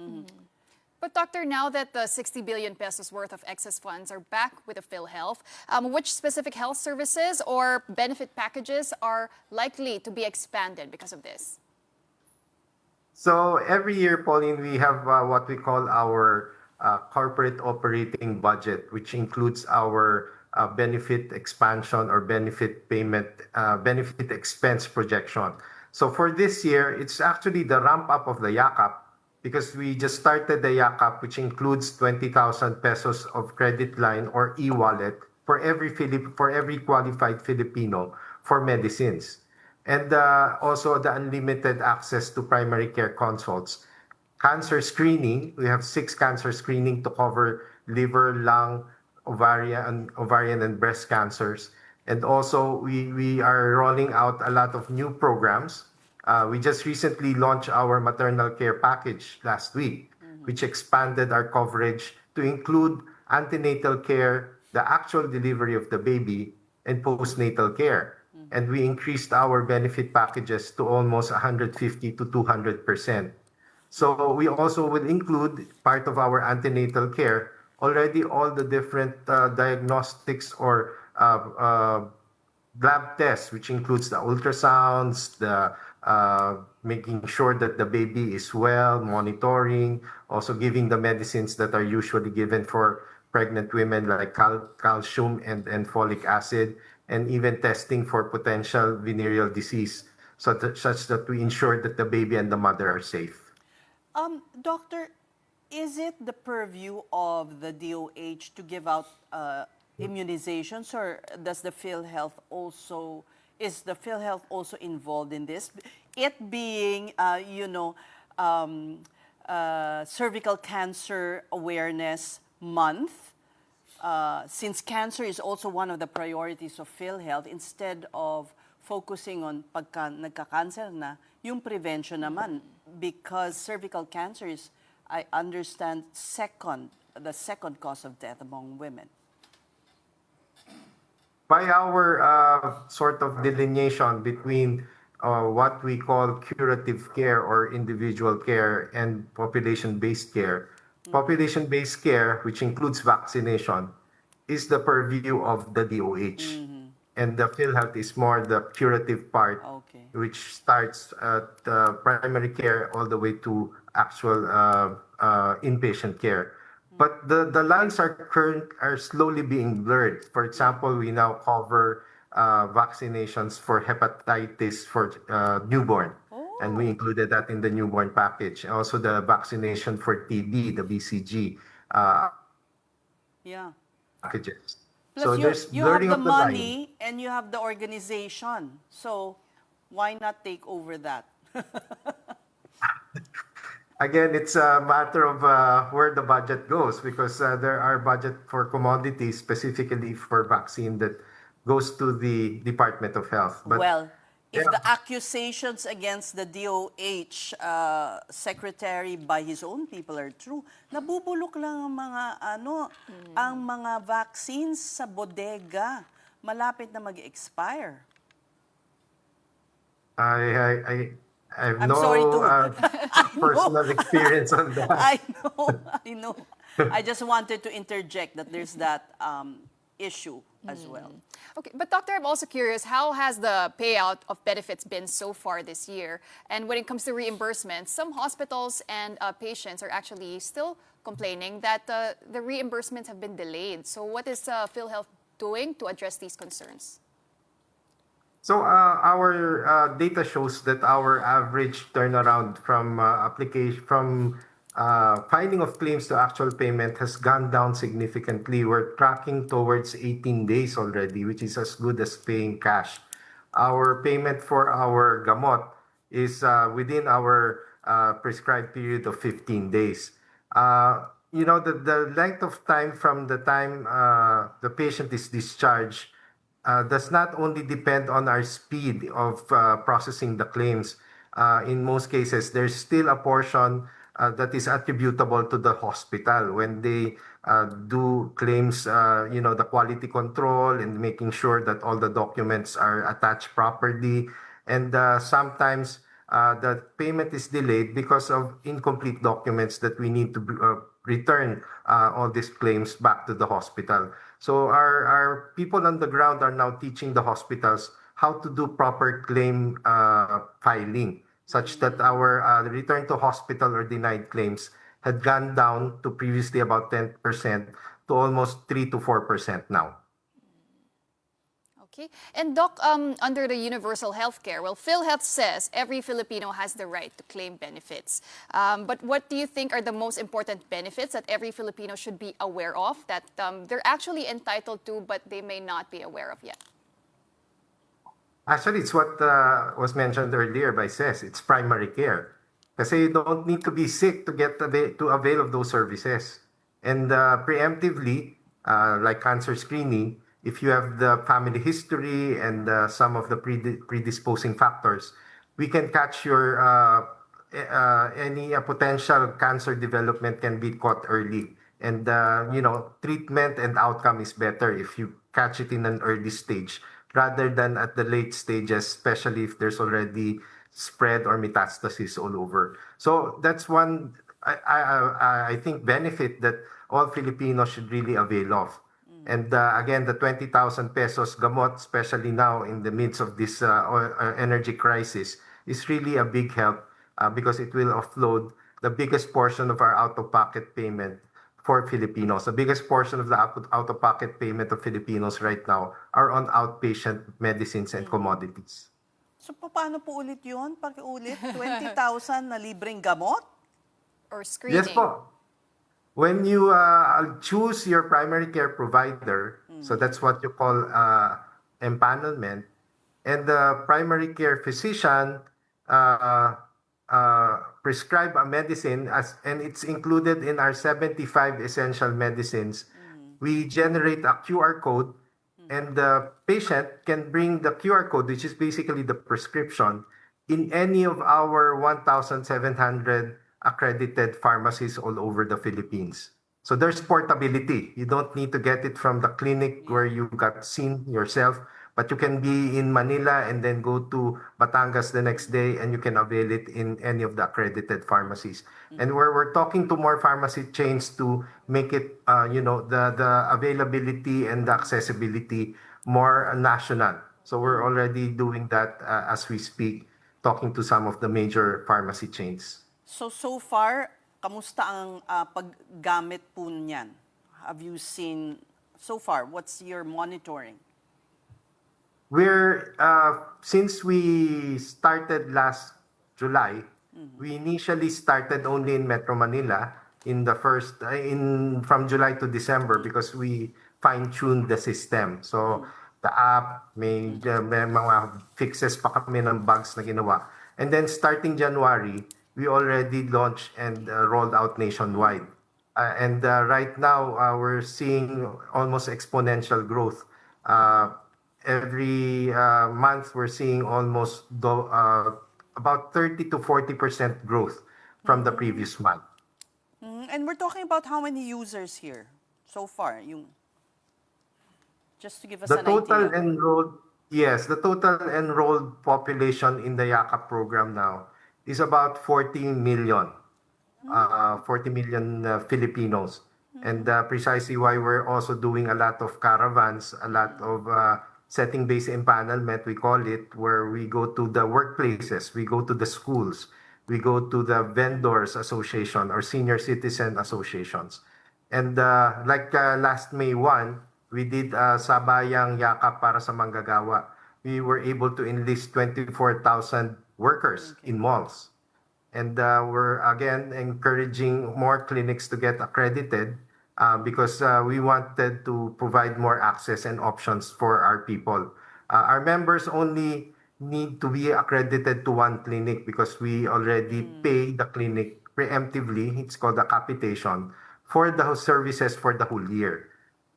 But Doctor, now that the 60 billion pesos worth of excess funds are back with the PhilHealth, which specific health services or benefit packages are likely to be expanded because of this? So every year, Pauline, we have what we call our corporate operating budget, which includes our benefit expansion or benefit payment, benefit expense projection. So for this year, it's actually the ramp up of the YAKAP because we just started the YAKAP, which includes 20,000 pesos of credit line or e-wallet for every qualified Filipino for medicines. And also the unlimited access to primary care consults. Cancer screening, we have 6 cancer screening to cover liver, lung, ovarian and breast cancers. And also we are rolling out a lot of new programs. We just recently launched our maternal care package last week, which expanded our coverage to include antenatal care, the actual delivery of the baby, and postnatal care. And we increased our benefit packages to almost 150 to 200%. So we also will include part of our antenatal care already all the different diagnostics or lab tests, which includes the ultrasounds, the making sure that the baby is well, monitoring, also giving the medicines that are usually given for pregnant women like calcium and folic acid, and even testing for potential venereal disease such that we ensure that the baby and the mother are safe. Doctor, is it the purview of the DOH to give out immunizations, or does the PhilHealth also, is the PhilHealth also involved in this? It being, Cervical Cancer Awareness Month, since cancer is also one of the priorities of PhilHealth, instead of focusing on pagka nagka-cancer na, yung prevention naman, because cervical cancer is, I understand, the second cause of death among women. By our sort of delineation between what we call curative care or individual care and population-based care, population-based care, which includes vaccination, is the purview of the DOH. And the PhilHealth is more the curative part, which starts at primary care all the way to actual inpatient care. But the lines are slowly being blurred. For example, we now cover vaccinations for hepatitis for newborn. And we included that in the newborn package. Also the vaccination for TB, the BCG packages. Plus so you have the money and you have the organization. So why not take over that? Again, it's a matter of where the budget goes, because there are budget for commodities specifically for vaccine that goes to the Department of Health. But well, if the accusations against the DOH secretary by his own people are true, nabubulok lang ang mga vaccines sa bodega. Malapit na mag-expire. I have no personal experience on that. I know. I just wanted to interject that there's that issue as well. Okay, but Doctor, I'm also curious, how has the payout of benefits been so far this year? And when it comes to reimbursement, some hospitals and patients are actually still complaining that the reimbursements have been delayed. So what is PhilHealth doing to address these concerns? So our data shows that our average turnaround from filing of claims to actual payment has gone down significantly. We're tracking towards 18 days already, which is as good as paying cash. Our payment for our gamot is within our prescribed period of 15 days. The length of time from the time the patient is discharged does not only depend on our speed of processing the claims. In most cases, there's still a portion that is attributable to the hospital when they do claims, the quality control and making sure that all the documents are attached properly. And sometimes the payment is delayed because of incomplete documents that we need to return all these claims back to the hospital. So our people on the ground are now teaching the hospitals how to do proper claim filing, such that our return to hospital or denied claims had gone down to previously about 10% to almost 3 to 4% now. Okay. And Doc, under the universal healthcare, well, PhilHealth says every Filipino has the right to claim benefits. But what do you think are the most important benefits that every Filipino should be aware of that they're actually entitled to, but they may not be aware of yet? Actually, it's what was mentioned earlier by Ces. It's primary care. Kasi you don't need to be sick to avail of those services. And preemptively, like cancer screening, if you have the family history and some of the predisposing factors, we can catch your any potential cancer development can be caught early. And treatment and outcome is better if you catch it in an early stage rather than at the late stages, especially if there's already spread or metastasis all over. So that's one, I think, benefit that all Filipinos should really avail of. And again, the 20,000 pesos gamot, especially now in the midst of this energy crisis, is really a big help because it will offload the biggest portion of our out-of-pocket payment for Filipinos. The biggest portion of the out-of-pocket payment of Filipinos right now are on outpatient medicines and commodities. So paano po ulit yun? Pakiulit, 20,000 na libreng gamot? Or screening? Yes po. When you choose your primary care provider, so that's what you call empanelment, and the primary care physician prescribe a medicine, and it's included in our 75 essential medicines, we generate a QR code, and the patient can bring the QR code, which is basically the prescription, in any of our 1,700 accredited pharmacies all over the Philippines. So there's portability. You don't need to get it from the clinic where you got seen yourself, but you can be in Manila and then go to Batangas the next day and you can avail it in any of the accredited pharmacies. And we're talking to more pharmacy chains to make it, the availability and the accessibility more national. So we're already doing that as we speak, talking to some of the major pharmacy chains. So far, kamusta ang paggamit po niyan? Have you seen, so far, what's your monitoring? Since we started last July, we initially started only in Metro Manila in the from July to December because we fine-tuned the system. So the app, may mga fixes pa kami ng bugs na ginawa. And then starting January, we already launched and rolled out nationwide. And right now, we're seeing almost exponential growth. Every month, we're seeing almost about 30 to 40% growth from the previous month. And we're talking about how many users here so far? Just to give us The an total idea. the total enrolled population in the YAKAP program now is about 40 million. 40 million Filipinos. And precisely why we're also doing a lot of caravans, a lot of setting-based empanelment, we call it, where we go to the workplaces, we go to the schools, we go to the vendors association or senior citizen associations. And like last May 1, we did Sabayang Yakap para sa Manggagawa. we were able to enlist 24,000 workers in malls. And we're again encouraging more clinics to get accredited because we wanted to provide more access and options for our people. Our members only need to be accredited to one clinic because we already pay the clinic preemptively. It's called a capitation for the services for the whole year.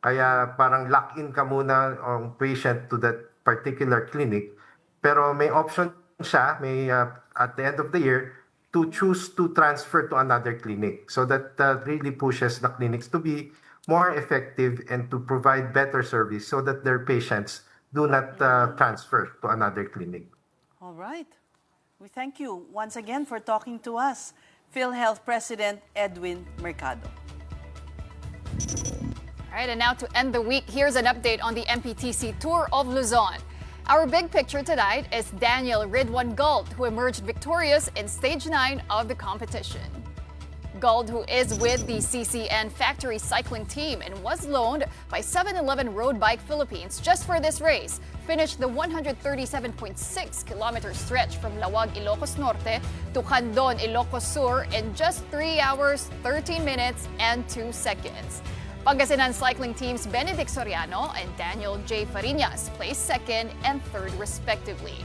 Kaya parang lock-in ka muna ang patient to that particular clinic. Pero may option siya, may at the end of the year, to choose to transfer to another clinic. So that really pushes the clinics to be more effective and to provide better service so that their patients do not transfer to another clinic. All right. We thank you once again for talking to us, PhilHealth President Edwin Mercado. All right, and now to end the week, here's an update on the MPTC Tour of Luzon. Our big picture tonight is Daniel Ridwan Guld, who emerged victorious in Stage 9 of the competition. Guld, who is with the CCN Factory Cycling Team and was loaned by 7-Eleven Road Bike Philippines just for this race, finished the 137.6-kilometer stretch from Lawag, Ilocos Norte to Candon, Ilocos Sur in just 3 hours, 13 minutes, and 2 seconds. Pangasinan cycling teams Benedict Soriano and Daniel J. Fariñas placed second and third respectively.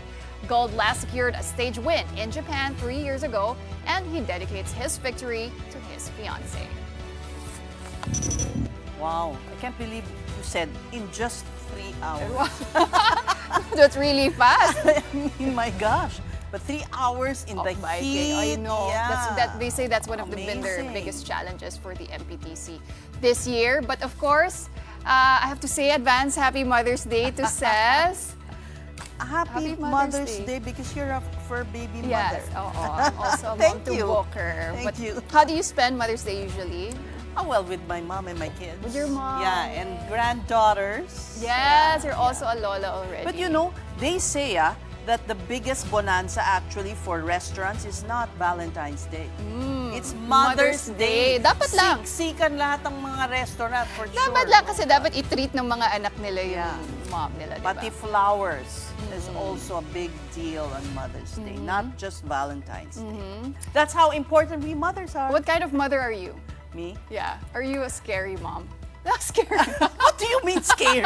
Guld last secured a stage win in Japan 3 years ago, and he dedicates his victory to his fiancée. Wow, I can't believe you said in just 3 hours. That's really fast. I mean, my gosh. But 3 hours in the heat. I know. Yeah. They say that's one of their biggest challenges for the MPTC this year. But of course, I have to say advance Happy Mother's Day to Ces. Happy Mother's Day because you're a fur baby mother. Yes, I'm also a Thank mom to you. Booker. Thank you. How do you spend Mother's Day usually? Oh, well, with my mom and my kids. With your mom. Yeah, and granddaughters. Yes, you're also a lola already. But you know, they say that the biggest bonanza actually for restaurants is not Valentine's Day. It's Mother's Day. Dapat lang. Siksikan lahat ng mga restaurant for sure. Dapat lang kasi dapat i-treat ng mga anak nila yung mom nila, diba? Pati flowers is also a big deal on Mother's Day, not just Valentine's Day. That's how important we mothers are. What kind of mother are you? Me? Yeah. Are you a scary mom? Not scary. What do you mean scary?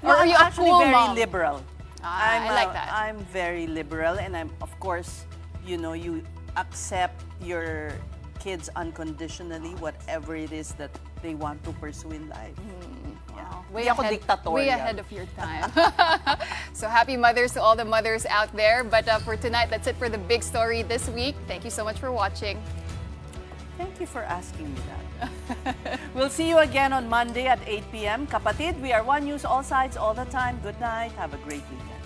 Or are you actually a cool very mom? liberal. I like that. I'm very liberal, and I'm, of course, you know, you accept your kids unconditionally, whatever it is that they want to pursue in life. Wow. Way ahead of your time. So happy mothers to all the mothers out there. But for tonight, that's it for the big story this week. Thank you so much for watching. Thank you for asking me that. We'll see you again on Monday at 8 p.m. Kapatid, we are One News, all sides, all the time. Good night. Have a great weekend.